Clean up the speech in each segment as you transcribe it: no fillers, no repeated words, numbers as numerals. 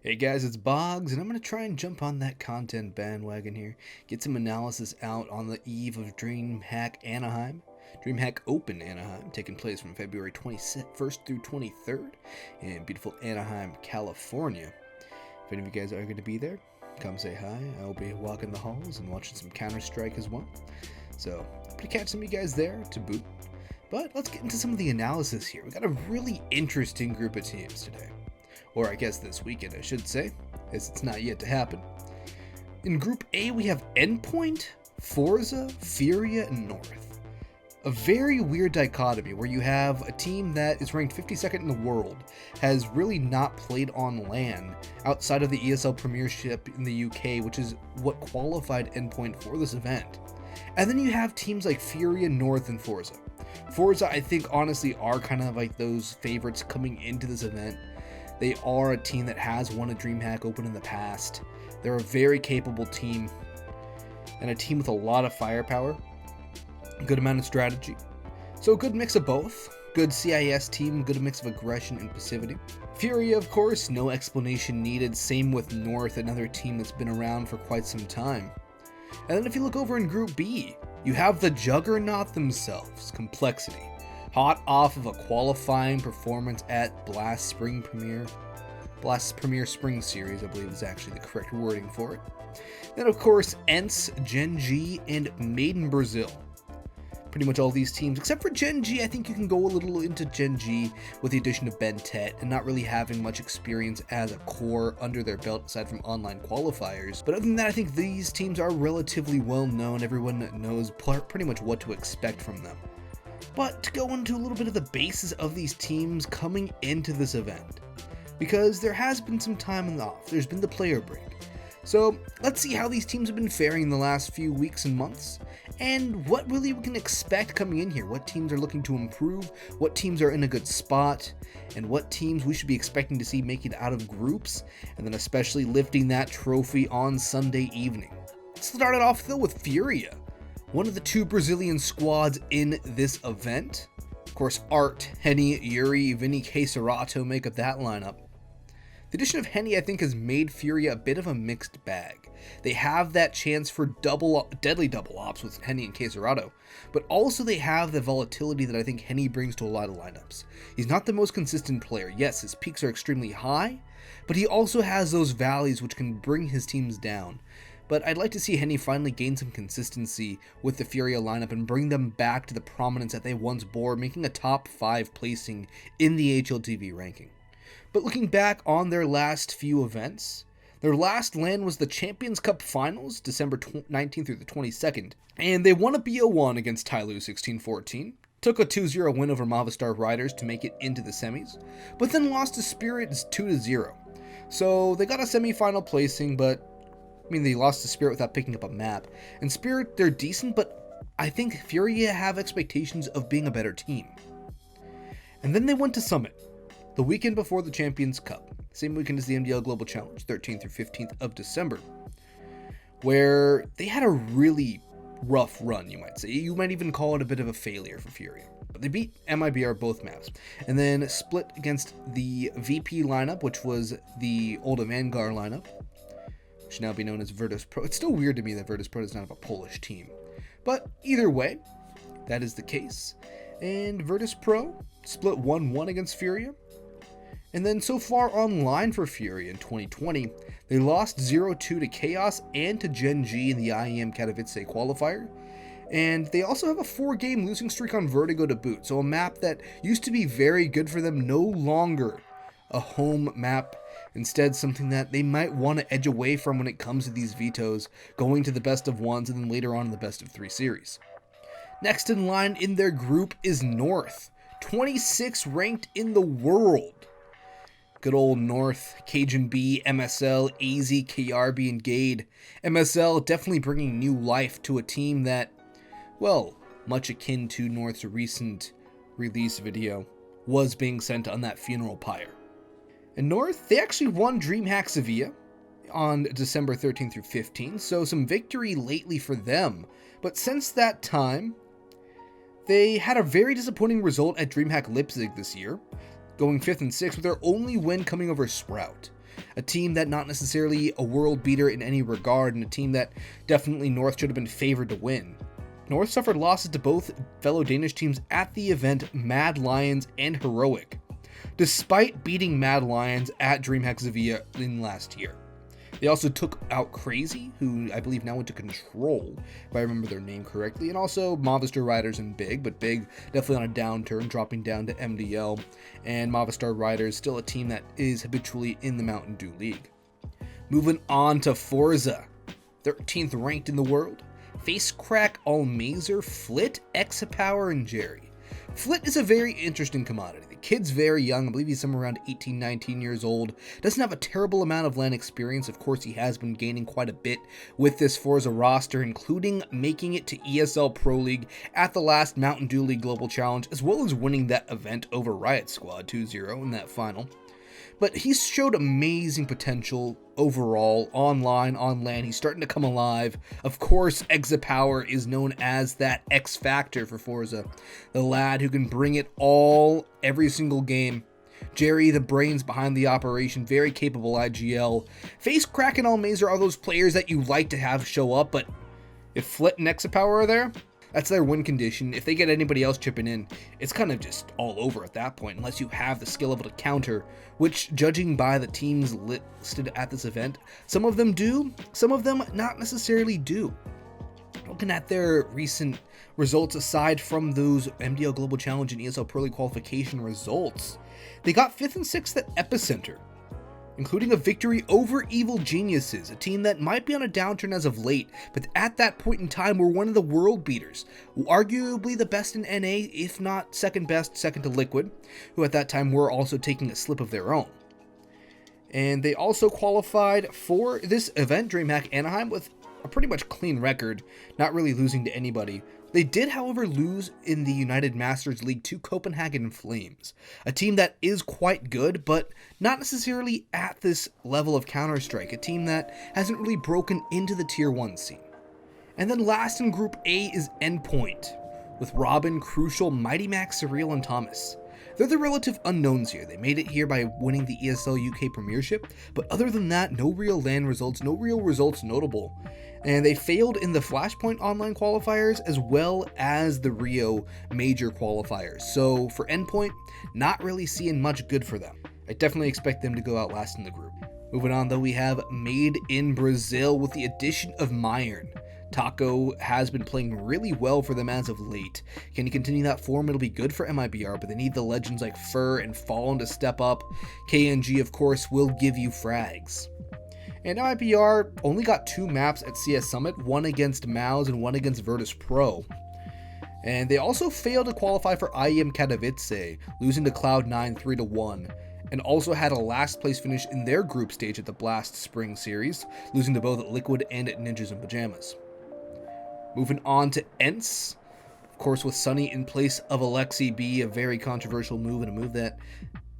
Hey guys, it's Boggs, and I'm going to try and jump on that content bandwagon here, get some analysis out on the eve of DreamHack Anaheim, DreamHack Open Anaheim, taking place from February 21st through 23rd in beautiful Anaheim, California. If any of you guys are going to be there, come say hi. I'll be walking the halls and watching some Counter-Strike as well. So, hope to catch some of you guys there to boot. But let's get into some of the analysis here. We got a really interesting group of teams today. Or I guess this weekend, I should say, as it's not yet to happen. In Group A, we have Endpoint, Forza, Furia, and North. A very weird dichotomy where you have a team that is ranked 52nd in the world, has really not played on LAN outside of the ESL Premiership in the UK, which is what qualified Endpoint for this event. And then you have teams like Furia, North, and Forza. Forza, I think, honestly, are kind of like those favorites coming into this event. They are a team that has won a DreamHack Open in the past. They're a very capable team, and a team with a lot of firepower, a good amount of strategy. So a good mix of both. Good CIS team, good mix of aggression and passivity. Furia, of course, no explanation needed. Same with North, another team that's been around for quite some time. And then if you look over in Group B, you have the juggernaut themselves, Complexity. Hot off of a qualifying performance at Blast Premier Spring Series, I believe is actually the correct wording for it. Then of course, ENCE, Gen.g, and Made in Brazil. Pretty much all these teams, except for Gen.g, I think you can go a little into Gen.g with the addition of Ben Tet and not really having much experience as a core under their belt aside from online qualifiers. But other than that, I think these teams are relatively well known. Everyone knows pretty much what to expect from them. But to go into a little bit of the basis of these teams coming into this event, because there has been some time off, there's been the player break. So let's see how these teams have been faring in the last few weeks and months, and what really we can expect coming in here, what teams are looking to improve, what teams are in a good spot, and what teams we should be expecting to see make it out of groups, and then especially lifting that trophy on Sunday evening. Let's start it off though with Furia, one of the two Brazilian squads in this event. Of course, Art, Henny, Yuri, Vinny, Queserato make up that lineup. The addition of Henny, I think, has made Furia a bit of a mixed bag. They have that chance for deadly double ops with Henny and Queserato, but also they have the volatility that I think Henny brings to a lot of lineups. He's not the most consistent player. Yes, his peaks are extremely high, but he also has those valleys which can bring his teams down. But I'd like to see Henny finally gain some consistency with the Furia lineup and bring them back to the prominence that they once bore, making a top 5 placing in the HLTV ranking. But looking back on their last few events, their last LAN was the Champions Cup Finals, December 19th through the 22nd, and they won a BO1 against Tyloo 16-14, took a 2-0 win over Movistar Riders to make it into the semis, but then lost to Spirit 2-0. So they got a semi-final placing, but they lost to Spirit without picking up a map. And Spirit, they're decent, but I think Furia have expectations of being a better team. And then they went to Summit, the weekend before the Champions Cup, same weekend as the MDL Global Challenge, 13th through 15th of December, where they had a really rough run, you might say. You might even call it a bit of a failure for Furia. But they beat MIBR both maps, and then split against the VP lineup, which was the old Vanguard lineup, should now be known as Virtus Pro. It's still weird to me that Virtus Pro does not have a Polish team. But either way, that is the case. And Virtus Pro split 1-1 against Furia. And then so far online for Furia in 2020, they lost 0-2 to Chaos and to Gen.g in the IEM Katowice qualifier. And they also have a 4-game losing streak on Vertigo to boot. So a map that used to be very good for them, no longer a home map. Instead, something that they might want to edge away from when it comes to these vetoes, going to the best of ones and then later on in the best of 3 series. Next in line in their group is North, 26 ranked in the world. Good old North, Cajun B, MSL, AZ, KRB, and Gade. MSL definitely bringing new life to a team that, well, much akin to North's recent release video, was being sent on that funeral pyre. In North, they actually won DreamHack Sevilla on December 13th through 15th, so some victory lately for them. But since that time, they had a very disappointing result at DreamHack Leipzig this year, going 5th and 6th with their only win coming over Sprout. A team that not necessarily a world beater in any regard, and a team that definitely North should have been favored to win. North suffered losses to both fellow Danish teams at the event, Mad Lions and Heroic, despite beating Mad Lions at DreamHack Sevilla in last year. They also took out Crazy, who I believe now went to Control, if I remember their name correctly, and also Movistar Riders and Big, but Big definitely on a downturn, dropping down to MDL, and Movistar Riders still a team that is habitually in the Mountain Dew League. Moving on to Forza, 13th ranked in the world. Facecrack, Almazer, Flit, Exapower, and Jerry. Flit is a very interesting commodity. The kid's very young, I believe he's somewhere around 18, 19 years old. Doesn't have a terrible amount of LAN experience. Of course, he has been gaining quite a bit with this Forza roster, including making it to ESL Pro League at the last Mountain Dew League Global Challenge, as well as winning that event over Riot Squad 2-0 in that final. But he's showed amazing potential overall, online, on LAN. He's starting to come alive. Of course, Exapower is known as that X Factor for Forza. The lad who can bring it all, every single game. Jerry, the brains behind the operation, very capable IGL. Facecrack and Almazer are those players that you like to have show up, but if Flit and Exapower are there, that's their win condition. If they get anybody else chipping in, it's kind of just all over at that point, unless you have the skill level to counter, which, judging by the teams listed at this event, some of them do, some of them not necessarily do. Looking at their recent results aside from those MDL Global Challenge and ESL Pro League qualification results, they got 5th and 6th at Epicenter, including a victory over Evil Geniuses, a team that might be on a downturn as of late, but at that point in time were one of the world beaters, arguably the best in NA, if not second best, second to Liquid, who at that time were also taking a slip of their own. And they also qualified for this event, DreamHack Anaheim, with a pretty much clean record, not really losing to anybody. They did, however, lose in the United Masters League to Copenhagen Flames, a team that is quite good, but not necessarily at this level of Counter-Strike, a team that hasn't really broken into the Tier 1 scene. And then last in Group A is Endpoint, with Robin, Crucial, Mighty Max, Surreal, and Thomas. They're the relative unknowns here. They made it here by winning the ESL UK Premiership, but other than that, no real LAN results, no real results notable. And they failed in the Flashpoint online qualifiers as well as the Rio major qualifiers. So for Endpoint, not really seeing much good for them. I definitely expect them to go out last in the group. Moving on though, we have Made in Brazil with the addition of Myron. Taco has been playing really well for them as of late. Can he continue that form? It'll be good for MIBR, but they need the legends like Fur and Fallen to step up. KNG, of course, will give you frags. And MIBR only got 2 maps at CS Summit, one against Mouse and one against Virtus Pro. And they also failed to qualify for IEM Katowice, losing to Cloud9 3-1. And also had a last place finish in their group stage at the Blast Spring Series, losing to both Liquid and Ninjas in Pajamas. Moving on to ENCE, of course with Sunny in place of Alexi B, a very controversial move, and a move that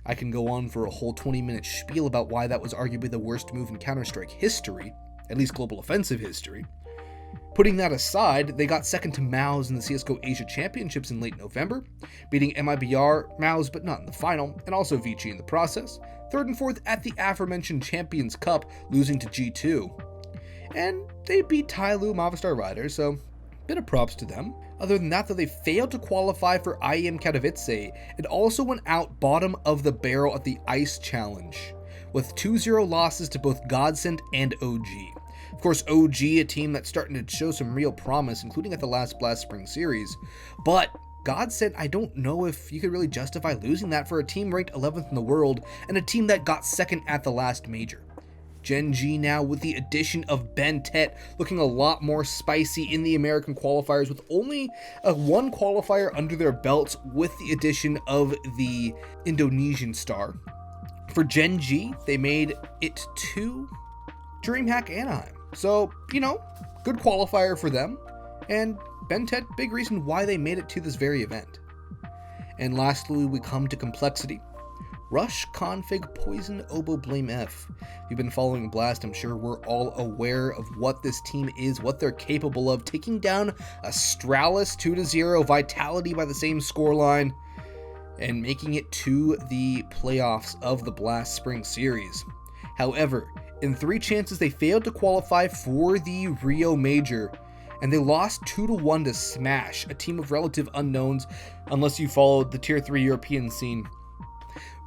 I can go on for a whole 20-minute spiel about why that was arguably the worst move in Counter-Strike history, at least global offensive history. Putting that aside, they got second to Mouse in the CSGO Asia Championships in late November, beating MIBR, Mouse, but not in the final, and also Vici in the process. Third and fourth at the aforementioned Champions Cup, losing to G2. And they beat Tyloo, Movistar Riders, so bit of props to them. Other than that, though, they failed to qualify for IEM Katowice and also went out bottom of the barrel at the Ice Challenge, with 2-0 losses to both Godsent and OG. Of course, OG, a team that's starting to show some real promise, including at the last Blast Spring Series, but Godsent, I don't know if you could really justify losing that for a team ranked 11th in the world and a team that got second at the last major. Gen.g now with the addition of Ben Tet, looking a lot more spicy in the American qualifiers with only one qualifier under their belts with the addition of the Indonesian star. For Gen.g, they made it to DreamHack Anaheim. So, good qualifier for them. And Ben Tet, big reason why they made it to this very event. And lastly, we come to Complexity. Rush, Config, Poison, Oboe, Blame F. If you've been following Blast, I'm sure we're all aware of what this team is, what they're capable of, taking down Astralis 2-0, Vitality by the same scoreline, and making it to the playoffs of the Blast Spring Series. However, in 3 chances they failed to qualify for the Rio Major, and they lost 2-1 to Smash, a team of relative unknowns unless you followed the Tier 3 European scene.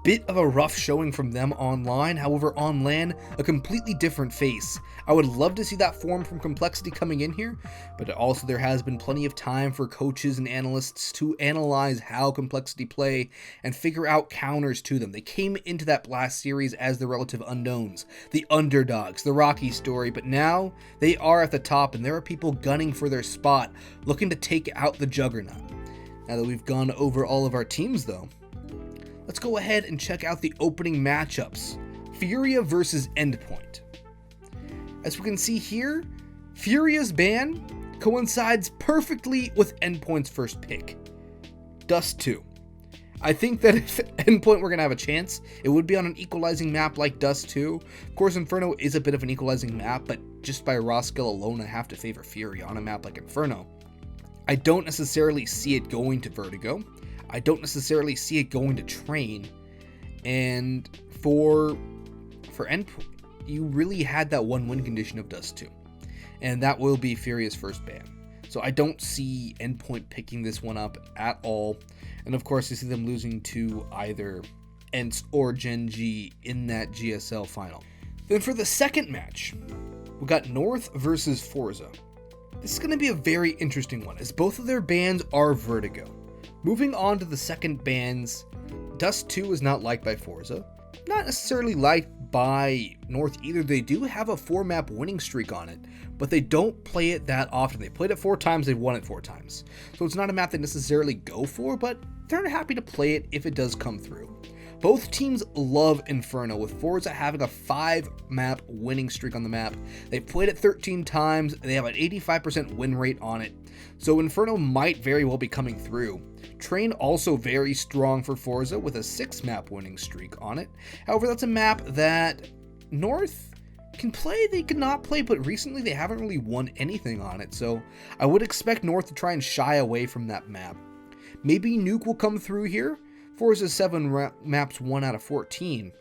Bit of a rough showing from them online, however on LAN, a completely different face. I would love to see that form from Complexity coming in here, but also there has been plenty of time for coaches and analysts to analyze how Complexity play and figure out counters to them. They came into that Blast series as the relative unknowns, the underdogs, the Rocky story, but now they are at the top and there are people gunning for their spot, looking to take out the Juggernaut. Now that we've gone over all of our teams though, let's go ahead and check out the opening matchups. Furia versus Endpoint. As we can see here, Furia's ban coincides perfectly with Endpoint's first pick, Dust 2. I think that if Endpoint were going to have a chance, it would be on an equalizing map like Dust 2. Of course, Inferno is a bit of an equalizing map, but just by raw skill alone, I have to favor Furia on a map like Inferno. I don't necessarily see it going to Vertigo. I don't necessarily see it going to Train, and for Endpoint, you really had that one win condition of Dust 2, and that will be Furia's first ban. So I don't see Endpoint picking this one up at all, and of course I see them losing to either ENCE or Gen.g in that GSL final. Then for the second match, we got North versus Forza. This is going to be a very interesting one, as both of their bans are Vertigo. Moving on to the second bans, Dust 2 is not liked by Forza, not necessarily liked by North either. They do have a 4-map winning streak on it, but they don't play it that often. They played it 4 times, they've won it 4 times. So it's not a map they necessarily go for, but they're happy to play it if it does come through. Both teams love Inferno, with Forza having a 5-map winning streak on the map. They've played it 13 times, they have an 85% win rate on it, so Inferno might very well be coming through. Train also very strong for Forza with a 6-map winning streak on it. However, that's a map that North can play, they cannot play, but recently they haven't really won anything on it, so I would expect North to try and shy away from that map. Maybe Nuke will come through here. Forza's 7 maps 1 out of 14.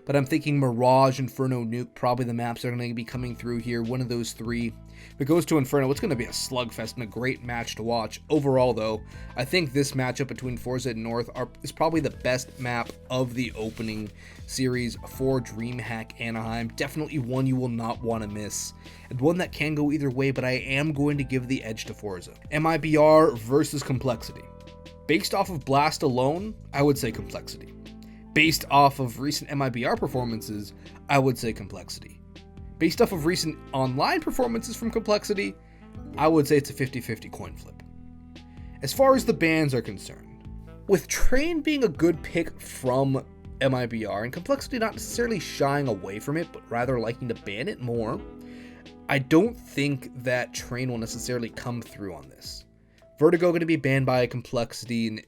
But I'm thinking Mirage, Inferno, Nuke, probably the maps that are going to be coming through here. One of those 3. If it goes to Inferno, it's going to be a slugfest and a great match to watch. Overall, though, I think this matchup between Forza and North is probably the best map of the opening series for DreamHack Anaheim. Definitely one you will not want to miss. And one that can go either way, but I am going to give the edge to Forza. MIBR versus Complexity. Based off of Blast alone, I would say Complexity. Based off of recent MIBR performances, I would say Complexity. Based off of recent online performances from Complexity, I would say it's a 50-50 coin flip. As far as the bans are concerned, with Train being a good pick from MIBR and Complexity not necessarily shying away from it, but rather liking to ban it more, I don't think that Train will necessarily come through on this. Vertigo going to be banned by Complexity, and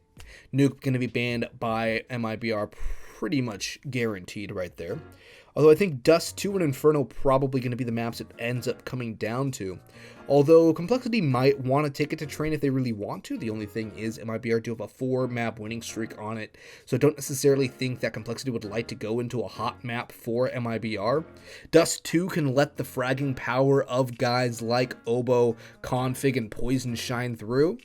Nuke going to be banned by MIBR, pretty much guaranteed right there. Although I think Dust 2 and Inferno probably going to be the maps it ends up coming down to. Although Complexity might want to take it to Train if they really want to. The only thing is MIBR do have a 4-map winning streak on it, so I don't necessarily think that Complexity would like to go into a hot map for MIBR. Dust 2 can let the fragging power of guys like Oboe, Config, and Poison shine through.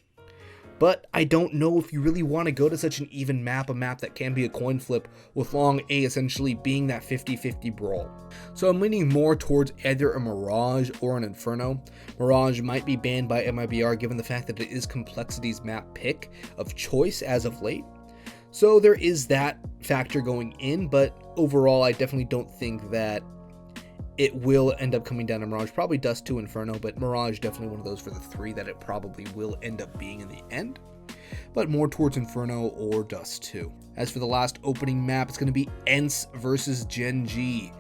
But I don't know if you really want to go to such an even map, a map that can be a coin flip, with Long A essentially being that 50-50 brawl. So I'm leaning more towards either a Mirage or an Inferno. Mirage might be banned by MIBR given the fact that it is Complexity's map pick of choice as of late. So there is that factor going in, but overall I definitely don't think that it will end up coming down to Mirage. Probably Dust 2 Inferno, but Mirage definitely one of those for the 3 that it probably will end up being in the end. But more towards Inferno or Dust 2. As for the last opening map, it's going to be ENCE versus Gen.g,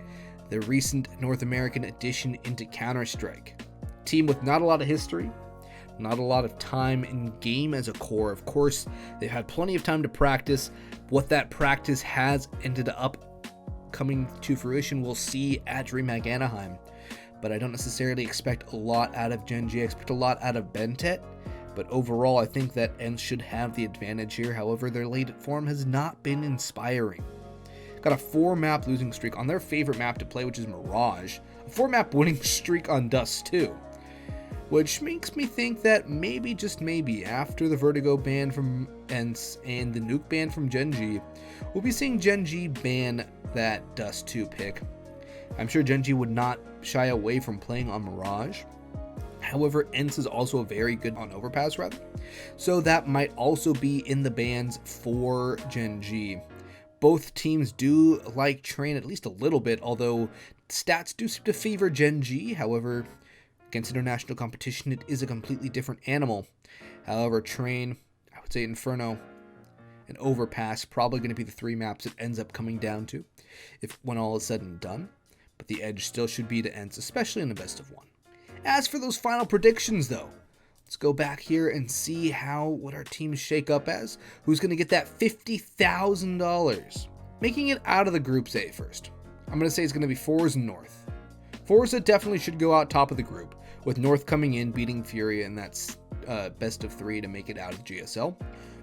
the recent North American addition into Counter-Strike. Team with not a lot of history, not a lot of time in game as a core. Of course, they've had plenty of time to practice. What that practice has ended up coming to fruition, we'll see at DreamHack Anaheim. But I don't necessarily expect a lot out of Gen.g. I expect a lot out of Bentet. But overall, I think that ENCE should have the advantage here. However, their late form has not been inspiring. got a 4-map losing streak on their favorite map to play, which is Mirage. A 4-map winning streak on Dust too. Which makes me think that maybe, just maybe, after the Vertigo ban from ENCE and the Nuke ban from gen.g, we'll be seeing gen.g ban that Dust 2 pick. I'm sure gen.g would not shy away from playing on Mirage. However, ENCE is also very good on Overpass, rather. So that might also be in the bans for gen.g. Both teams do like Train at least a little bit, although stats do seem to favor gen.g. However, against international competition, it is a completely different animal. However, Train, I would say Inferno, and Overpass probably going to be the 3 maps it ends up coming down to when all is said and done. But the edge still should be to ENCE, especially in the best of 1. As for those final predictions, though, let's go back here and see what our teams shake up as. Who's going to get that $50,000? Making it out of the Groups A first. I'm going to say it's going to be Forza North. Forza definitely should go out top of the group, with North coming in, beating Furia, and that's best of 3 to make it out of GSL.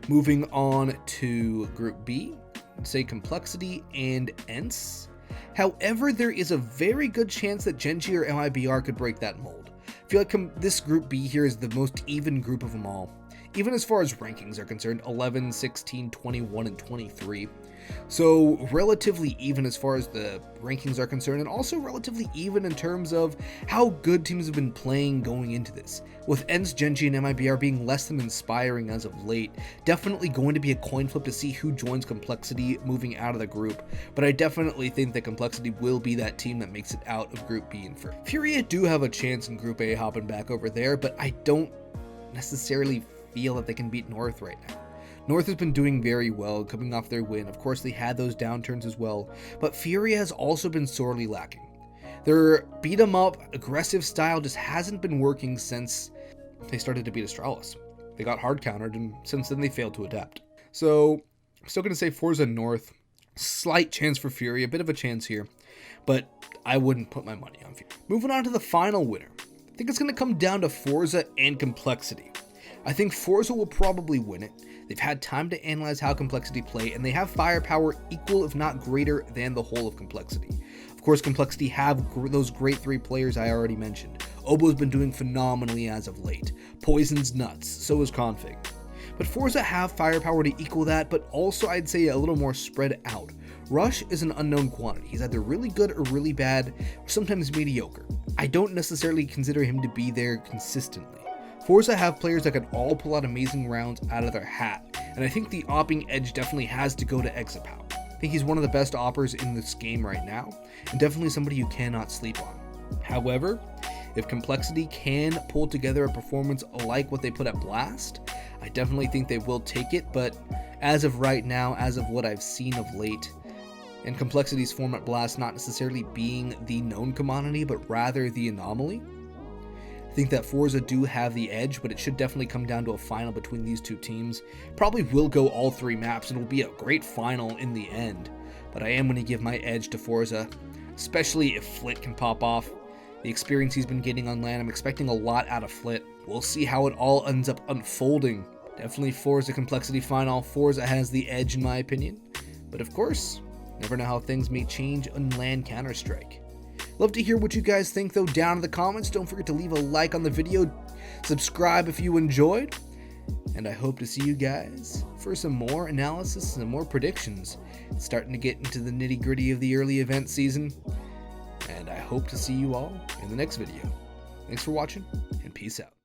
Moving on to Group B, say Complexity and ENCE. However, there is a very good chance that gen.g or MIBR could break that mold. I feel like this Group B here is the most even group of them all. Even as far as rankings are concerned, 11, 16, 21, and 23. So relatively even as far as the rankings are concerned, and also relatively even in terms of how good teams have been playing going into this. With ENCE, gen.g, and MIBR being less than inspiring as of late, definitely going to be a coin flip to see who joins Complexity moving out of the group, but I definitely think that Complexity will be that team that makes it out of Group B and first. Furia do have a chance in Group A hopping back over there, but I don't necessarily feel that they can beat North right now. North has been doing very well, coming off their win. Of course, they had those downturns as well, but Furia has also been sorely lacking. Their beat-em-up, aggressive style just hasn't been working since they started to beat Astralis. They got hard-countered, and since then they failed to adapt. So, I'm still going to say Forza North. Slight chance for Furia, a bit of a chance here, but I wouldn't put my money on Furia. Moving on to the final winner. I think it's going to come down to Forza and Complexity. I think Forza will probably win it. They've had time to analyze how Complexity play, and they have firepower equal if not greater than the whole of Complexity. Of course, Complexity have those great 3 players I already mentioned. Obo's been doing phenomenally as of late. Poison's nuts, so is Config. But Forza have firepower to equal that, but also I'd say a little more spread out. Rush is an unknown quantity. He's either really good or really bad, or sometimes mediocre. I don't necessarily consider him to be there consistently. Forza have players that can all pull out amazing rounds out of their hat, and I think the opping edge definitely has to go to Exapow. I think he's one of the best oppers in this game right now, and definitely somebody you cannot sleep on. However, if Complexity can pull together a performance like what they put at Blast, I definitely think they will take it, but as of right now, as of what I've seen of late, and Complexity's form at Blast not necessarily being the known commodity, but rather the anomaly, I think that Forza do have the edge, but it should definitely come down to a final between these 2 teams. Probably will go all 3 maps and will be a great final in the end. But I am going to give my edge to Forza, especially if Flit can pop off. The experience he's been getting on LAN, I'm expecting a lot out of Flit. We'll see how it all ends up unfolding. Definitely Forza Complexity final. Forza has the edge in my opinion. But of course, never know how things may change on LAN Counter-Strike. Love to hear what you guys think though down in the comments. Don't forget to leave a like on the video, subscribe if you enjoyed, and I hope to see you guys for some more analysis and more predictions. It's starting to get into the nitty-gritty of the early event season, and I hope to see you all in the next video. Thanks for watching, and peace out.